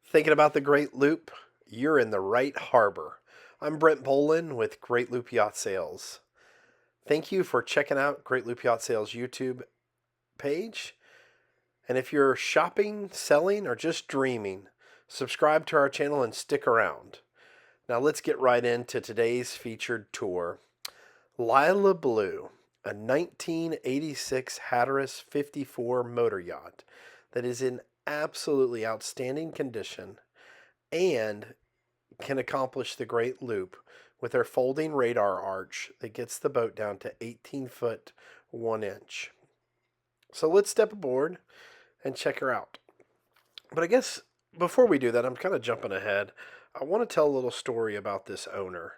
Thinking about the Great Loop? You're in the right harbor. I'm Brent Bolin with Great Loop Yacht Sales. Thank you for checking out Great Loop Yacht Sales YouTube page. And if you're shopping, selling, or just dreaming, subscribe to our channel and stick around. Now let's get right into today's featured tour. LiLa Blue, a 1986 Hatteras 54 motor yacht that is in absolutely outstanding condition and can accomplish the Great Loop with their folding radar arch that gets the boat down to 18 foot 1 inch. So let's step aboard and check her out. But I guess before we do that, I'm kind of jumping ahead. I want to tell a little story about this owner.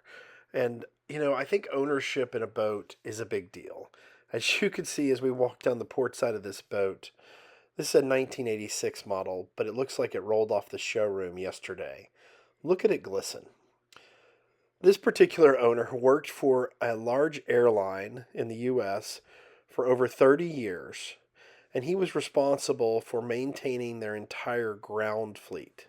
And, I think ownership in a boat is a big deal. As you can see as we walk down the port side of this boat, this is a 1986 model, but it looks like it rolled off the showroom yesterday. Look at it glisten. This particular owner worked for a large airline in the U.S. for over 30 years, and he was responsible for maintaining their entire ground fleet.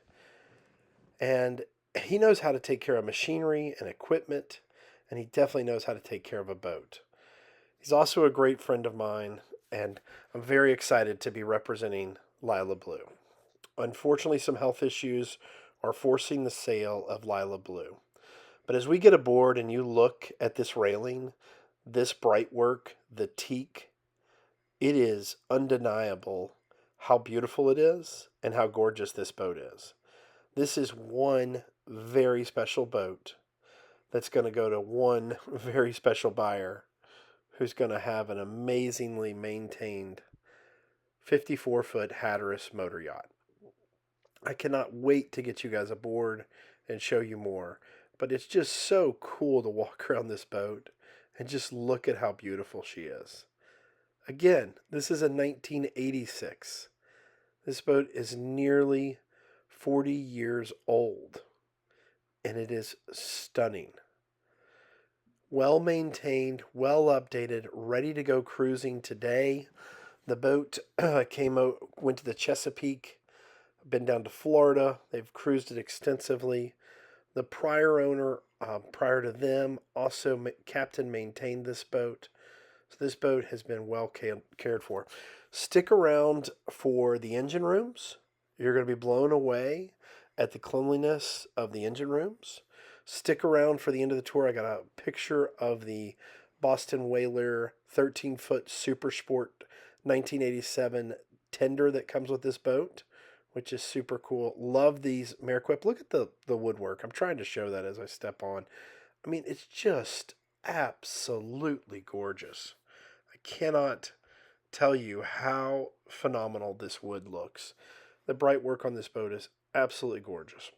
And he knows how to take care of machinery and equipment, and he definitely knows how to take care of a boat. He's also a great friend of mine, and I'm very excited to be representing LiLa Blue. Unfortunately, some health issues are forcing the sale of LiLa Blue. But as we get aboard and you look at this railing, this bright work, the teak, it is undeniable how beautiful it is and how gorgeous this boat is. This is one very special boat that's going to go to one very special buyer who's going to have an amazingly maintained 54-foot Hatteras motor yacht. I cannot wait to get you guys aboard and show you more. But it's just so cool to walk around this boat and just look at how beautiful she is. Again, this is a 1986. This boat is nearly 40 years old, and it is stunning. Well maintained, well updated, ready to go cruising today. The boat went to the Chesapeake, been down to Florida. They've cruised it extensively. The prior owner, prior to them, also captain maintained this boat. So this boat has been well cared for. Stick around for the engine rooms. You're going to be blown away at the cleanliness of the engine rooms. Stick around for the end of the tour. I got a picture of the Boston Whaler 13-foot Super Sport 1987 tender that comes with this boat, which is super cool. Love these Mariquip. Look at the woodwork. I'm trying to show that as I step on. I mean, it's just absolutely gorgeous. I cannot tell you how phenomenal this wood looks. The bright work on this boat is absolutely gorgeous.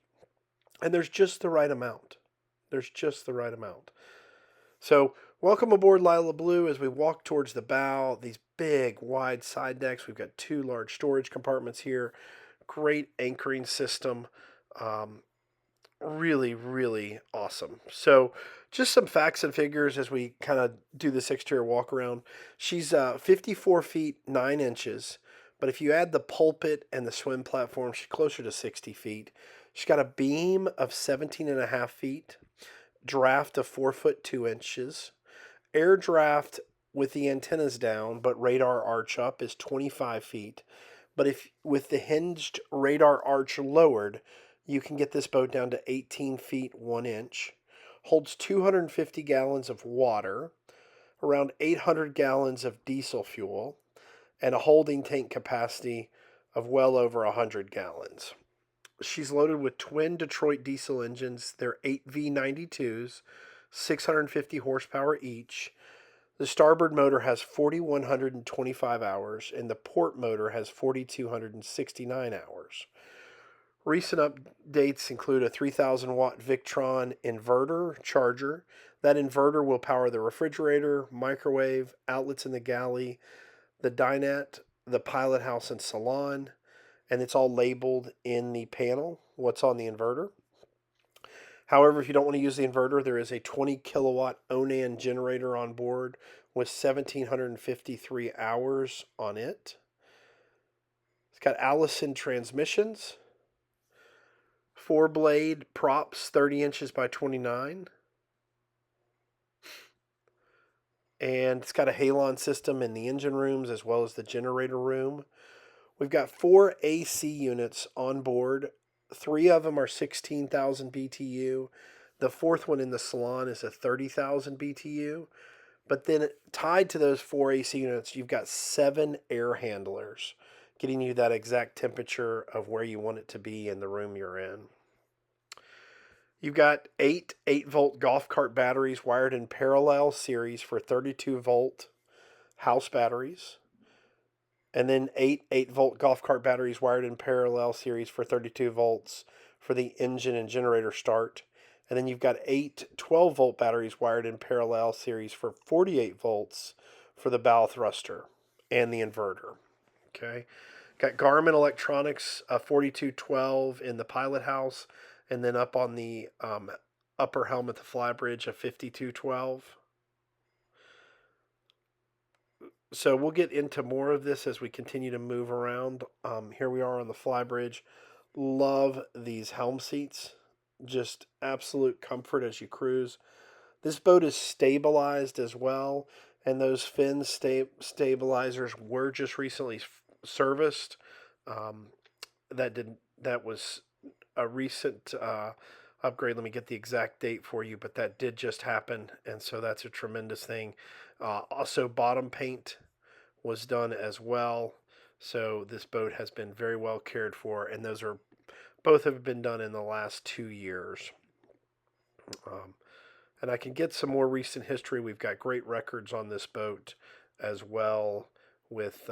And there's just the right amount. There's just the right amount. So, welcome aboard LiLa Blue as we walk towards the bow. These big, wide side decks. We've got two large storage compartments here. Great anchoring system. Really, really awesome. So, just some facts and figures as we kind of do this exterior walk around. She's 54 feet 9 inches, but if you add the pulpit and the swim platform, she's closer to 60 feet. She's got a beam of 17 and a half feet, draft of 4 foot 2 inches, air draft with the antennas down, but radar arch up is 25 feet. But if with the hinged radar arch lowered, you can get this boat down to 18 feet 1 inch. Holds 250 gallons of water, around 800 gallons of diesel fuel, and a holding tank capacity of well over 100 gallons. She's loaded with twin Detroit diesel engines. They're 8V92s, 650 horsepower each. The starboard motor has 4,125 hours, and the port motor has 4,269 hours. Recent updates include a 3,000 watt Victron inverter charger. That inverter will power the refrigerator, microwave, outlets in the galley, the dinette, the Pilothouse and Salon, and it's all labeled in the panel what's on the inverter. However, if you don't want to use the inverter, there is a 20 kilowatt Onan generator on board with 1,753 hours on it. It's got Allison transmissions. 4 blade props, 30 inches by 29. And it's got a halon system in the engine rooms as well as the generator room. We've got 4 AC units on board. 3 of them are 16,000 BTU. The fourth one in the salon is a 30,000 BTU. But then tied to those 4 AC units, you've got 7 air handlers, getting you that exact temperature of where you want it to be in the room you're in. You've got 8 8-volt golf cart batteries wired in parallel series for 32-volt house batteries. And then 8 8-volt golf cart batteries wired in parallel series for 32 volts for the engine and generator start. And then you've got 8 12-volt batteries wired in parallel series for 48 volts for the bow thruster and the inverter. Okay. Got Garmin electronics, 4212 in the pilot house, and then up on the upper helm at the Flybridge, a 5212. So we'll get into more of this as we continue to move around. Here we are on the Flybridge. Love these helm seats. Just absolute comfort as you cruise. This boat is stabilized as well, and those fin stabilizers were just recently serviced. That was a recent upgrade. Let me get the exact date for you, but that did just happen, and so that's a tremendous thing. Also, bottom paint was done as well, so this boat has been very well cared for, and those are both have been done in the last 2 years. And I can get some more recent history. We've got great records on this boat as well, with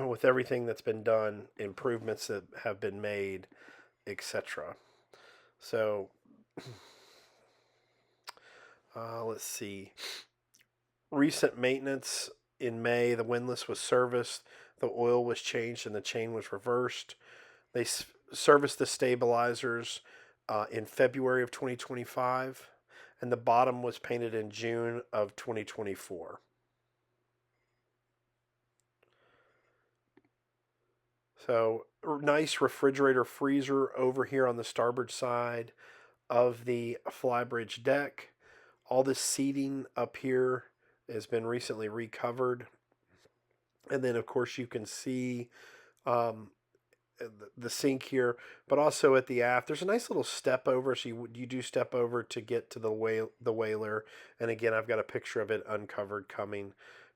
with everything that's been done, improvements that have been made, etc. So let's see. Recent maintenance in May, the windlass was serviced, the oil was changed, and the chain was reversed. They serviced the stabilizers in February of 2025, and the bottom was painted in June of 2024. So nice refrigerator freezer over here on the starboard side of the Flybridge deck. All this seating up here has been recently recovered. And then, of course, you can see the sink here, but also at the aft, there's a nice little step over. So you do step over to get to the whaler. And again, I've got a picture of it uncovered coming.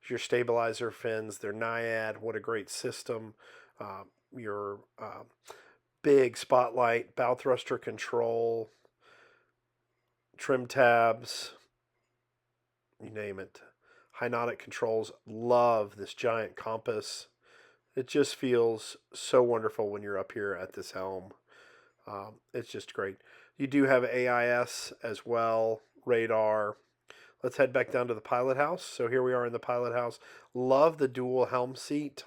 Your stabilizer fins, they're Naiad. What a great system. Your big spotlight, bow thruster control, trim tabs, you name it. Hypnotic controls. Love this giant compass. It just feels so wonderful when you're up here at this helm. It's just great. You do have AIS as well, radar. Let's head back down to the pilot house. So here we are in the pilot house. Love the dual helm seat.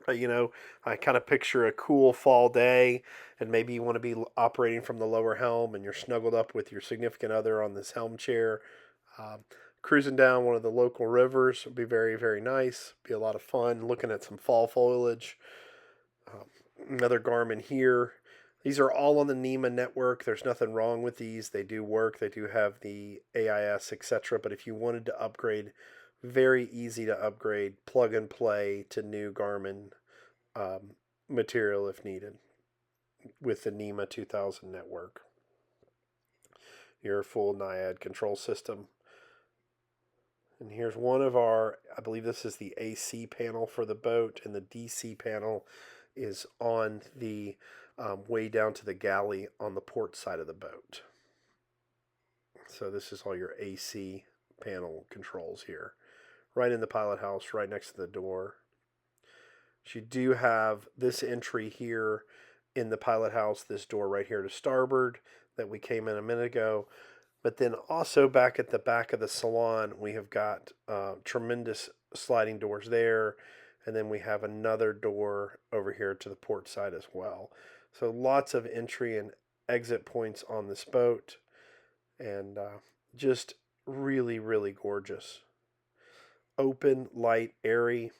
I kind of picture a cool fall day, and maybe you want to be operating from the lower helm, and you're snuggled up with your significant other on this helm chair. Cruising down one of the local rivers would be very, very nice. Be a lot of fun looking at some fall foliage. Another Garmin here. These are all on the NEMA network. There's nothing wrong with these. They do work. They do have the AIS, etc. But if you wanted to upgrade, very easy to upgrade, plug and play to new Garmin material if needed with the NEMA 2000 network. Your full Naiad control system. And here's one of our, I believe this is the AC panel for the boat, and the DC panel is on the way down to the galley on the port side of the boat. So this is all your AC panel controls here. Right in the pilot house, right next to the door. So you do have this entry here in the pilot house, this door right here to starboard that we came in a minute ago. But then also back at the back of the salon, we have got tremendous sliding doors there. And then we have another door over here to the port side as well. So lots of entry and exit points on this boat. And just really, really gorgeous. Open, light, airy,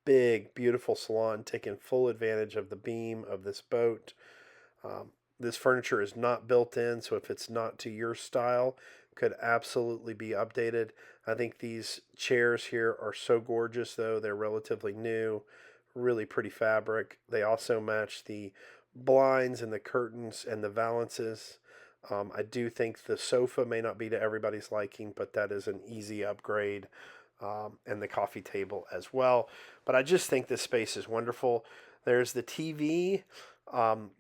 big, beautiful salon, taking full advantage of the beam of this boat. This furniture is not built in, so if it's not to your style, could absolutely be updated. I think these chairs here are so gorgeous, though. They're relatively new, really pretty fabric. They also match the blinds and the curtains and the valances. I do think the sofa may not be to everybody's liking, but that is an easy upgrade. And the coffee table as well. But I just think this space is wonderful. There's the TV. And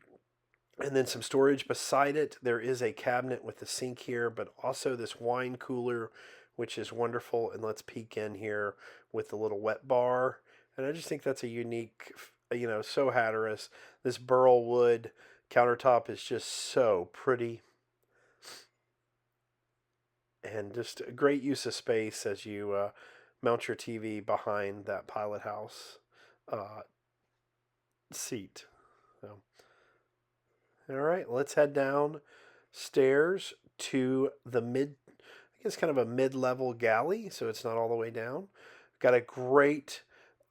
then some storage beside it. There is a cabinet with the sink here, but also this wine cooler, which is wonderful. And let's peek in here with the little wet bar. And I just think that's a unique, so Hatteras. This burl wood countertop is just so pretty. And just a great use of space as you mount your TV behind that Pilothouse seat. So. All right, let's head down stairs to the I guess kind of a mid-level galley, so it's not all the way down. Got a great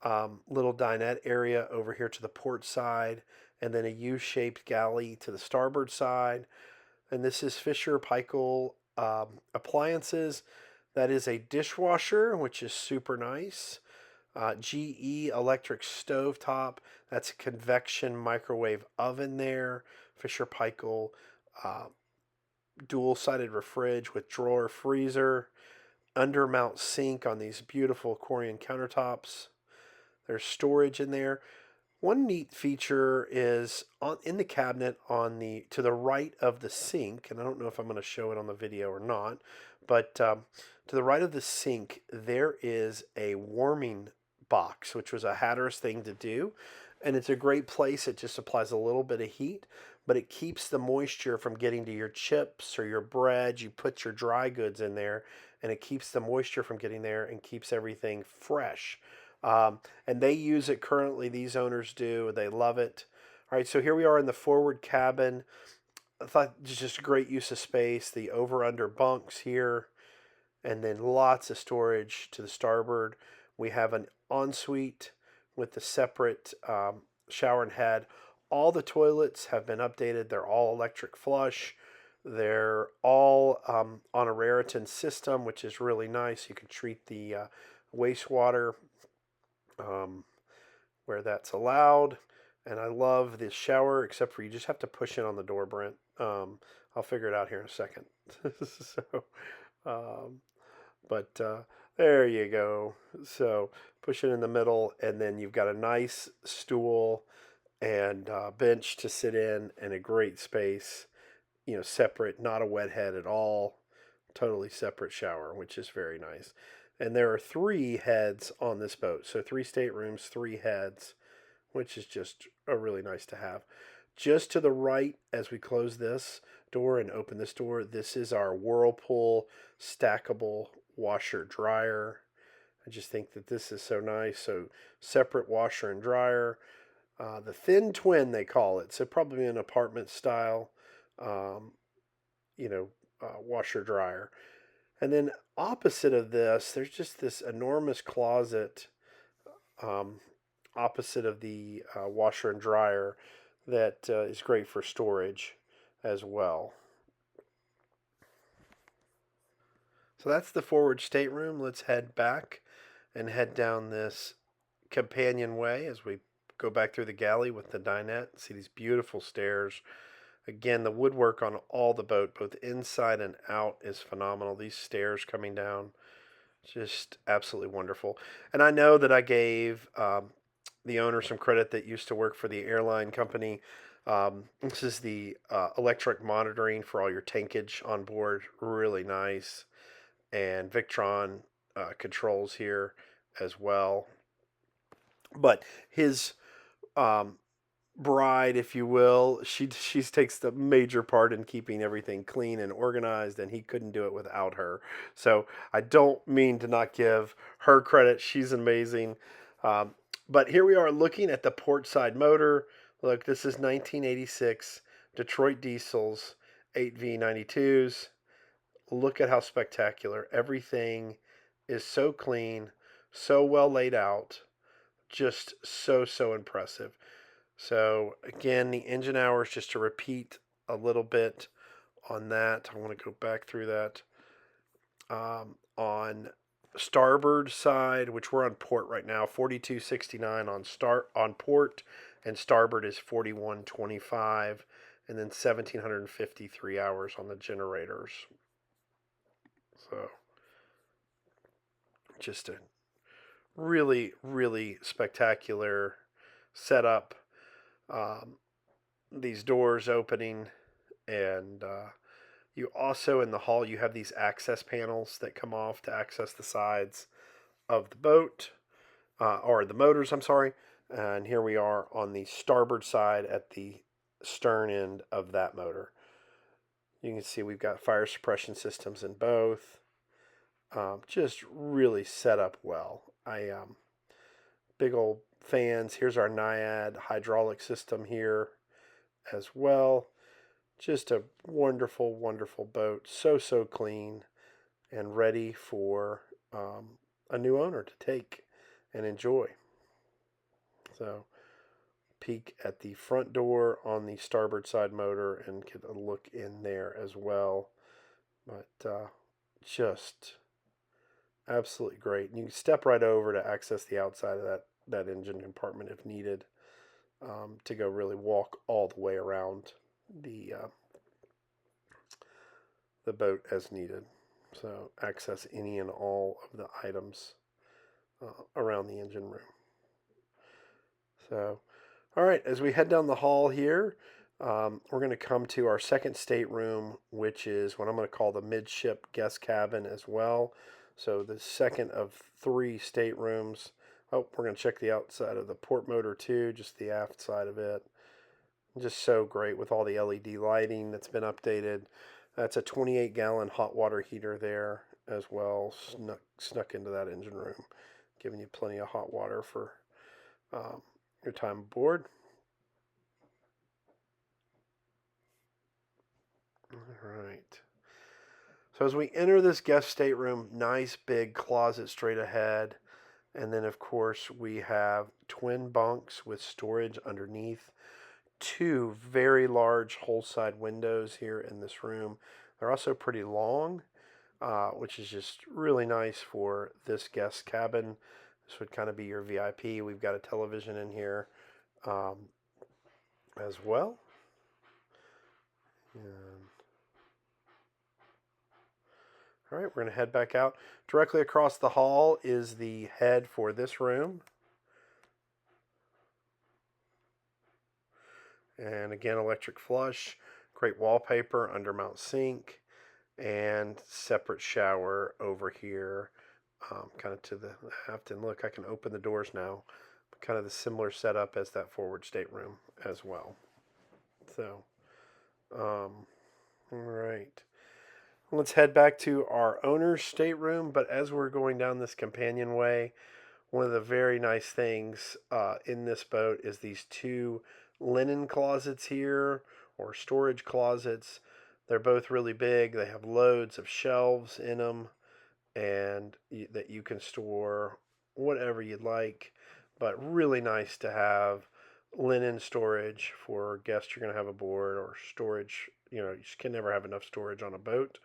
little dinette area over here to the port side, and then a U-shaped galley to the starboard side. And this is Fisher Paykel appliances. That is a dishwasher, which is super nice. GE electric stovetop. That's a convection microwave oven there. Fisher Paykel dual-sided fridge with drawer freezer. Undermount sink on these beautiful Corian countertops. There's storage in there. One neat feature is in the cabinet to the right of the sink, and I don't know if I'm going to show it on the video or not, but to the right of the sink there is a warming box, which was a Hatteras thing to do, and it's a great place. It just applies a little bit of heat, but it keeps the moisture from getting to your chips or your bread. You put your dry goods in there, and it keeps the moisture from getting there and keeps everything fresh. And they use it currently. These owners do. They love it. All right, so here we are in the forward cabin. I thought just a great use of space. The over-under bunks here, and then lots of storage to the starboard. We have an ensuite with the separate shower and head. All the toilets have been updated. They're all electric flush. They're all on a Raritan system, which is really nice. You can treat the wastewater where that's allowed. And I love this shower, except for you just have to push it on the door, Brent. I'll figure it out here in a second. But there you go. So push it in the middle, and then you've got a nice stool and bench to sit in, and a great space. Separate, not a wet head at all. Totally separate shower, which is very nice. And there are 3 heads on this boat. So 3 staterooms, 3 heads, which is just really nice to have. Just to the right, as we close this door and open this door, this is our Whirlpool stackable washer dryer. I just think that this is so nice. So separate washer and dryer. The thin twin, they call it. So probably an apartment style, washer dryer. And then opposite of this, there's just this enormous closet opposite of the washer and dryer that is great for storage as well. So that's the forward stateroom. Let's head back and head down this companionway as we go back through the galley with the dinette. See these beautiful stairs. Again, the woodwork on all the boat, both inside and out, is phenomenal. These stairs coming down, just absolutely wonderful. And I know that I gave the owner some credit that used to work for the airline company. This is the electric monitoring for all your tankage on board. Really nice. And Victron controls here as well. But his bride, if you will, she takes the major part in keeping everything clean and organized, and he couldn't do it without her. So I don't mean to not give her credit. She's amazing. But here we are looking at the port side motor. Look, this is 1986 Detroit diesels, 8V92s. Look at how spectacular. Everything is so clean, so well laid out. Just so impressive. So again, the engine hours, just to repeat a little bit on that, I want to go back through that. On starboard side, which we're on port right now, 4269 on port, and starboard is 4125, and then 1753 hours on the generators. So just a really, really spectacular setup. These doors opening, and you also, in the hull, you have these access panels that come off to access the sides of the boat, or the motors, I'm sorry. And here we are on the starboard side at the stern end of that motor. You can see we've got fire suppression systems in both. Just really set up well. Big old fans. Here's our Naiad hydraulic system here as well. Just a wonderful, wonderful boat. So clean and ready for a new owner to take and enjoy. So peek at the front door on the starboard side motor and get a look in there as well. But just absolutely great. And you can step right over to access the outside of that engine compartment if needed, to go really walk all the way around the boat as needed. So access any and all of the items around the engine room. So, all right, as we head down the hall here, we're going to come to our second stateroom, which is what I'm going to call the midship guest cabin as well. So the second of 3 staterooms. Oh, we're going to check the outside of the port motor too, just the aft side of it. Just so great with all the LED lighting that's been updated. That's a 28-gallon hot water heater there as well, snuck into that engine room, giving you plenty of hot water for your time aboard. All right. So as we enter this guest stateroom, nice big closet straight ahead. And then, of course, we have twin bunks with storage underneath. 2 very large whole-side windows here in this room. They're also pretty long, which is just really nice for this guest cabin. This would kind of be your VIP. We've got a television in here as well. And all right, we're going to head back out. Directly across the hall is the head for this room. And again, electric flush, great wallpaper, undermount sink, and separate shower over here, kind of to the left. And look, I can open the doors now. Kind of the similar setup as that forward stateroom as well. So, all right. Let's head back to our owner's stateroom. But as we're going down this companionway, one of the very nice things in this boat is these 2 linen closets here, or storage closets. They're both really big. They have loads of shelves in them, and that you can store whatever you'd like. But really nice to have linen storage for guests you're going to have aboard, or storage. You just can never have enough storage on a boat.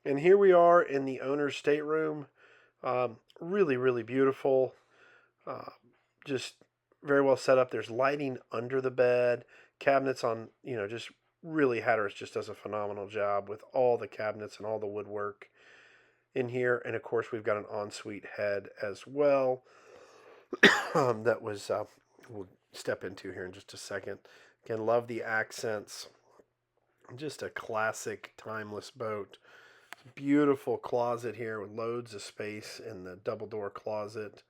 And here we are in the owner's stateroom. Really, really beautiful. Just very well set up. There's lighting under the bed, cabinets on, just really Hatteras just does a phenomenal job with all the cabinets and all the woodwork in here. And of course, we've got an ensuite head as well that we'll step into here in just a second. Again, love the accents. Just a classic, timeless boat. Beautiful closet here with loads of space in the double door closet.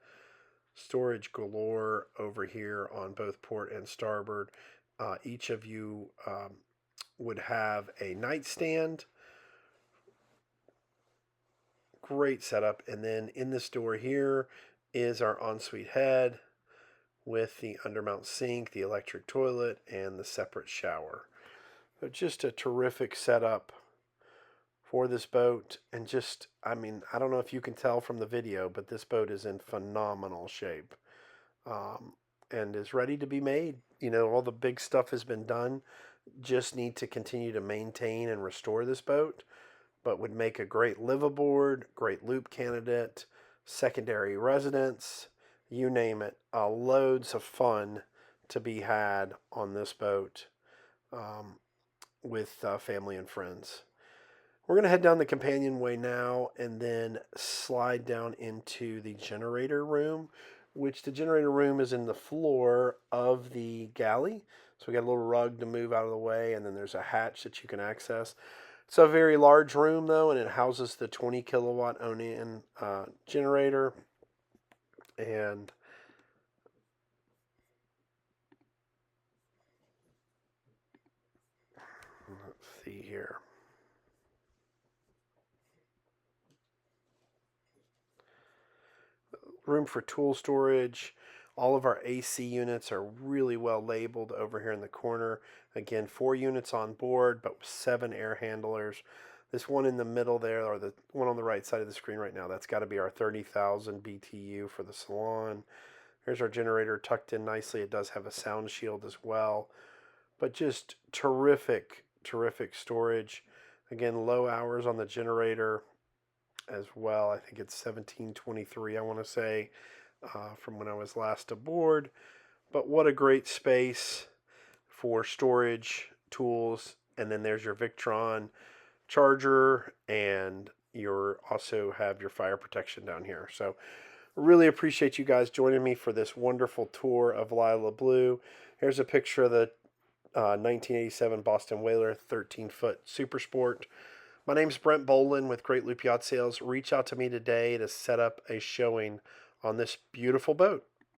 Storage galore over here on both port and starboard. Each of you would have a nightstand. Great setup. And then in this door here is our ensuite head with the undermount sink, the electric toilet, and the separate shower. So just a terrific setup for this boat. And just, I don't know if you can tell from the video, but this boat is in phenomenal shape. and is ready to be made. You know, all the big stuff has been done. Just need to continue to maintain and restore this boat, but would make a great liveaboard, great loop candidate, secondary residence, you name it. Loads of fun to be had on this boat with family and friends. We're going to head down the companionway now and then slide down into the generator room, which the generator room is in the floor of the galley. So we got a little rug to move out of the way, and then there's a hatch that you can access. It's a very large room, though, and it houses the 20 kilowatt Onan generator. And let's see here. Room for tool storage. All of our AC units are really well labeled over here in the corner. Again, 4 units on board, but 7 air handlers. This one in the middle there, or the one on the right side of the screen right now, that's got to be our 30,000 BTU for the Salon. Here's our generator tucked in nicely. It does have a sound shield as well. But just terrific, terrific storage. Again, low hours on the generator as well. I think it's 1723, I want to say, from when I was last aboard. But what a great space for storage, tools, and then there's your Victron charger, and you also have your fire protection down here. So really appreciate you guys joining me for this wonderful tour of LiLa Blue. Here's a picture of the 1987 Boston Whaler 13-foot Super Sport. My name's Brent Bolin with Great Loop Yacht Sales. Reach out to me today to set up a showing on this beautiful boat.